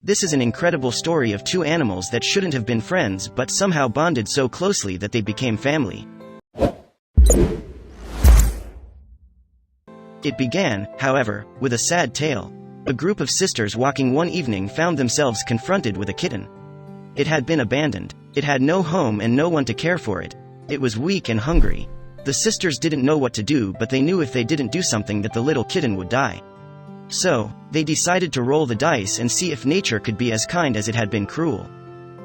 This is an incredible story of two animals that shouldn't have been friends but somehow bonded so closely that they became family. It began, however, with a sad tale. A group of sisters walking one evening found themselves confronted with a kitten. It had been abandoned. It had no home and no one to care for it. It was weak and hungry. The sisters didn't know what to do, but they knew if they didn't do something that the little kitten would die. So, they decided to roll the dice and see if nature could be as kind as it had been cruel.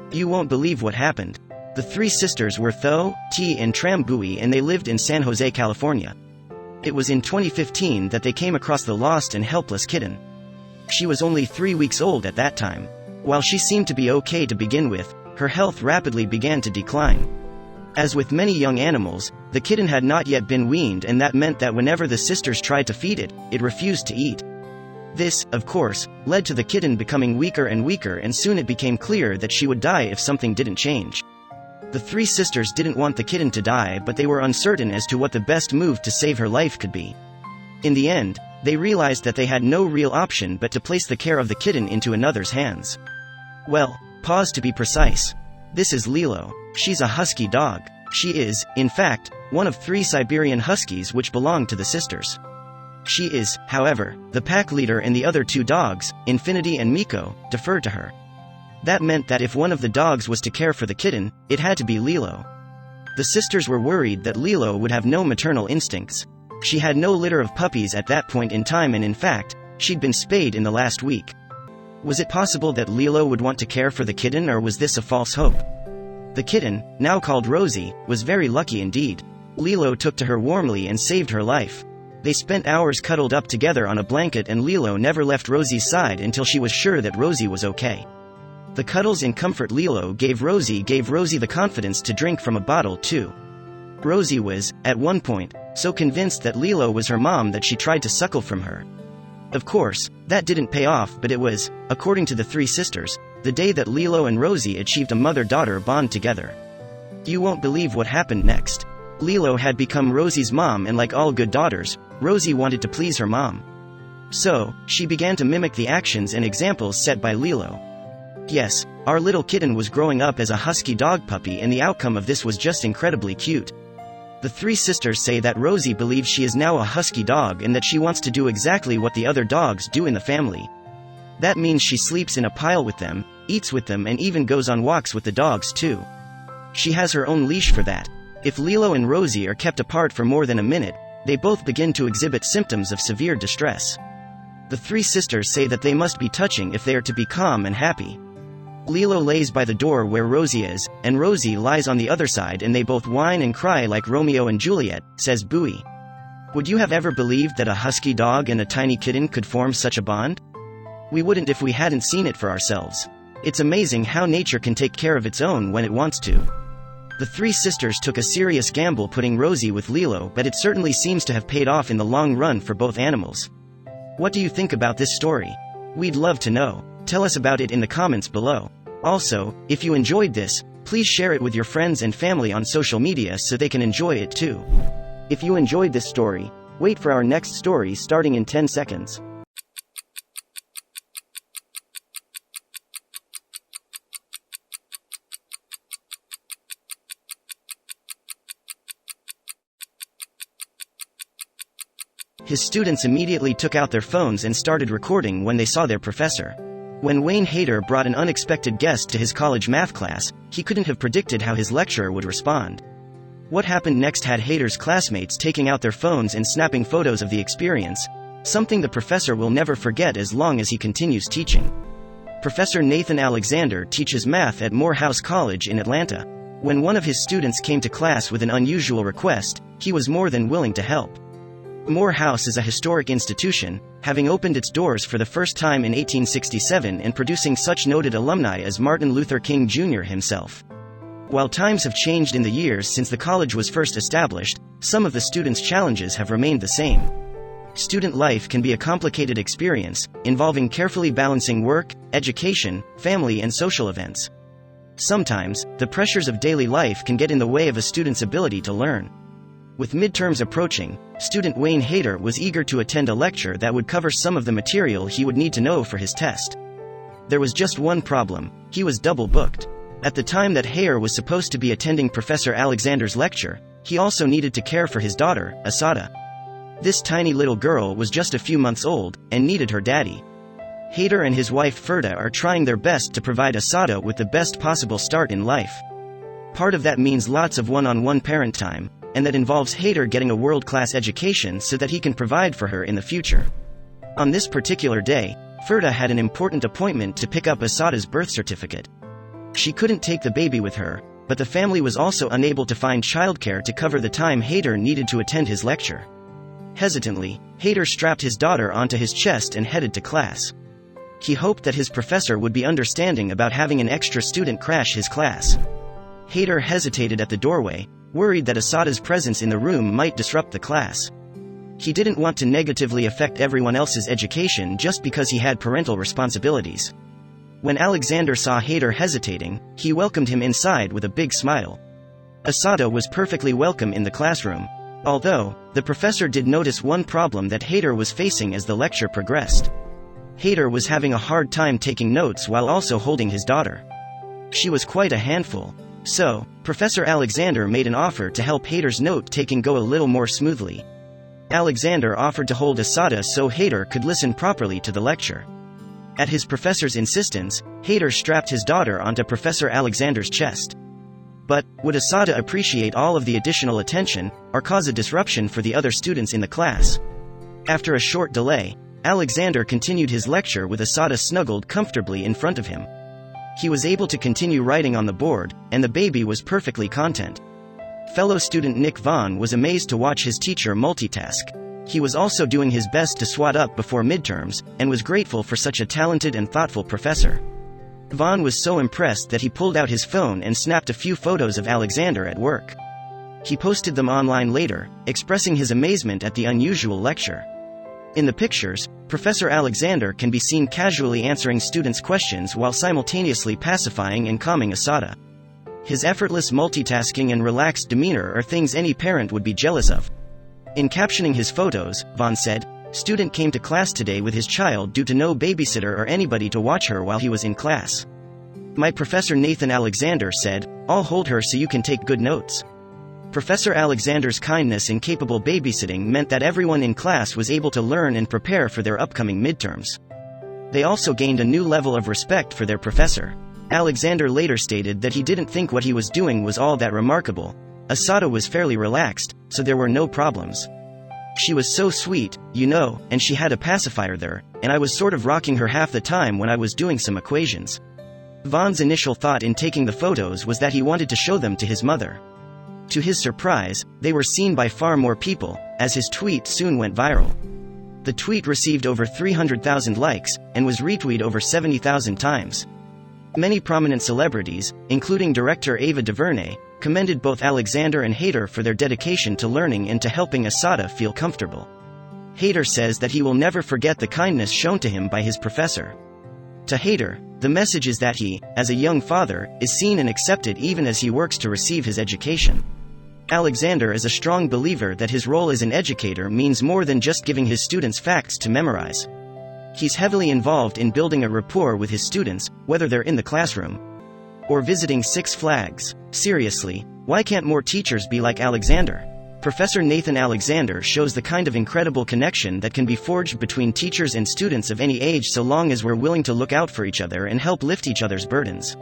You won't believe what happened. The three sisters were Tho, T and Tram Bui, and they lived in San Jose, California. It was in 2015 that they came across the lost and helpless kitten. She was only 3 weeks old at that time. While she seemed to be okay to begin with, her health rapidly began to decline. As with many young animals, the kitten had not yet been weaned, and that meant that whenever the sisters tried to feed it, it refused to eat. This, of course, led to the kitten becoming weaker and weaker, and soon it became clear that she would die if something didn't change. The three sisters didn't want the kitten to die, but they were uncertain as to what the best move to save her life could be. In the end, they realized that they had no real option but to place the care of the kitten into another's hands. Well, pause to be precise. This is Lilo. She's a husky dog. She is, in fact, one of 3 Siberian huskies which belong to the sisters. She is, however, the pack leader, and the other 2 dogs, Infinity and Miko, defer to her. That meant that if one of the dogs was to care for the kitten, it had to be Lilo. The sisters were worried that Lilo would have no maternal instincts. She had no litter of puppies at that point in time, and in fact, she'd been spayed in the last week. Was it possible that Lilo would want to care for the kitten, or was this a false hope? The kitten, now called Rosie, was very lucky indeed. Lilo took to her warmly and saved her life. They spent hours cuddled up together on a blanket, and Lilo never left Rosie's side until she was sure that Rosie was okay. The cuddles and comfort Lilo gave Rosie the confidence to drink from a bottle too. Rosie was, at one point, so convinced that Lilo was her mom that she tried to suckle from her. Of course, that didn't pay off, but it was, according to the 3 sisters, the day that Lilo and Rosie achieved a mother-daughter bond together. You won't believe what happened next. Lilo had become Rosie's mom, and like all good daughters, Rosie wanted to please her mom. So, she began to mimic the actions and examples set by Lilo. Yes, our little kitten was growing up as a husky dog puppy, and the outcome of this was just incredibly cute. The 3 sisters say that Rosie believes she is now a husky dog and that she wants to do exactly what the other dogs do in the family. That means she sleeps in a pile with them, eats with them, and even goes on walks with the dogs too. She has her own leash for that. If Lilo and Rosie are kept apart for more than a minute, they both begin to exhibit symptoms of severe distress. The 3 sisters say that they must be touching if they are to be calm and happy. Lilo lays by the door where Rosie is, and Rosie lies on the other side, and they both whine and cry like Romeo and Juliet, says Bui. Would you have ever believed that a husky dog and a tiny kitten could form such a bond? We wouldn't if we hadn't seen it for ourselves. It's amazing how nature can take care of its own when it wants to. The 3 sisters took a serious gamble putting Rosie with Lilo, but it certainly seems to have paid off in the long run for both animals. What do you think about this story? We'd love to know. Tell us about it in the comments below. Also, if you enjoyed this, please share it with your friends and family on social media so they can enjoy it too. If you enjoyed this story, wait for our next story starting in 10 seconds. His students immediately took out their phones and started recording when they saw their professor. When Wayne Hader brought an unexpected guest to his college math class, he couldn't have predicted how his lecturer would respond. What happened next had Hader's classmates taking out their phones and snapping photos of the experience, something the professor will never forget as long as he continues teaching. Professor Nathan Alexander teaches math at Morehouse College in Atlanta. When one of his students came to class with an unusual request, he was more than willing to help. Morehouse is a historic institution, having opened its doors for the first time in 1867 and producing such noted alumni as Martin Luther King Jr. himself. While times have changed in the years since the college was first established, some of the students' challenges have remained the same. Student life can be a complicated experience, involving carefully balancing work, education, family, and social events. Sometimes, the pressures of daily life can get in the way of a student's ability to learn. With midterms approaching, student Wayne Hader was eager to attend a lecture that would cover some of the material he would need to know for his test. There was just one problem: he was double booked. At the time that Hayer was supposed to be attending Professor Alexander's lecture, he also needed to care for his daughter, Asada. This tiny little girl was just a few months old, and needed her daddy. Hader and his wife Ferda are trying their best to provide Asada with the best possible start in life. Part of that means lots of one-on-one parent time, and that involves Hader getting a world-class education so that he can provide for her in the future. On this particular day, Ferda had an important appointment to pick up Asada's birth certificate. She couldn't take the baby with her, but the family was also unable to find childcare to cover the time Hader needed to attend his lecture. Hesitantly, Hader strapped his daughter onto his chest and headed to class. He hoped that his professor would be understanding about having an extra student crash his class. Hader hesitated at the doorway, worried that Asada's presence in the room might disrupt the class. He didn't want to negatively affect everyone else's education just because he had parental responsibilities. When Alexander saw Hader hesitating, he welcomed him inside with a big smile. Asada was perfectly welcome in the classroom, although the professor did notice one problem that Hader was facing as the lecture progressed. Hader was having a hard time taking notes while also holding his daughter. She was quite a handful, so Professor Alexander made an offer to help Hader's note-taking go a little more smoothly. Alexander offered to hold Asada so Hader could listen properly to the lecture. At his professor's insistence, Hader strapped his daughter onto Professor Alexander's chest. But would Asada appreciate all of the additional attention, or cause a disruption for the other students in the class? After a short delay, Alexander continued his lecture with Asada snuggled comfortably in front of him. He was able to continue writing on the board, and the baby was perfectly content. Fellow student Nick Vaughn was amazed to watch his teacher multitask. He was also doing his best to swat up before midterms, and was grateful for such a talented and thoughtful professor. Vaughn was so impressed that he pulled out his phone and snapped a few photos of Alexander at work. He posted them online later, expressing his amazement at the unusual lecture. In the pictures, Professor Alexander can be seen casually answering students' questions while simultaneously pacifying and calming Asada. His effortless multitasking and relaxed demeanor are things any parent would be jealous of. In captioning his photos, Vaughn said, "Student came to class today with his child due to no babysitter or anybody to watch her while he was in class. My professor Nathan Alexander said, 'I'll hold her so you can take good notes.'" Professor Alexander's kindness and capable babysitting meant that everyone in class was able to learn and prepare for their upcoming midterms. They also gained a new level of respect for their professor. Alexander later stated that he didn't think what he was doing was all that remarkable. Asada was fairly relaxed, so there were no problems. She was so sweet, you know, and she had a pacifier there, and I was sort of rocking her half the time when I was doing some equations. Vaughn's initial thought in taking the photos was that he wanted to show them to his mother. To his surprise, they were seen by far more people, as his tweet soon went viral. The tweet received over 300,000 likes, and was retweeted over 70,000 times. Many prominent celebrities, including director Ava DuVernay, commended both Alexander and Hader for their dedication to learning and to helping Asada feel comfortable. Hader says that he will never forget the kindness shown to him by his professor. To Hader, the message is that he, as a young father, is seen and accepted even as he works to receive his education. Alexander is a strong believer that his role as an educator means more than just giving his students facts to memorize. He's heavily involved in building a rapport with his students, whether they're in the classroom or visiting Six Flags. Seriously, why can't more teachers be like Alexander? Professor Nathan Alexander shows the kind of incredible connection that can be forged between teachers and students of any age so long as we're willing to look out for each other and help lift each other's burdens.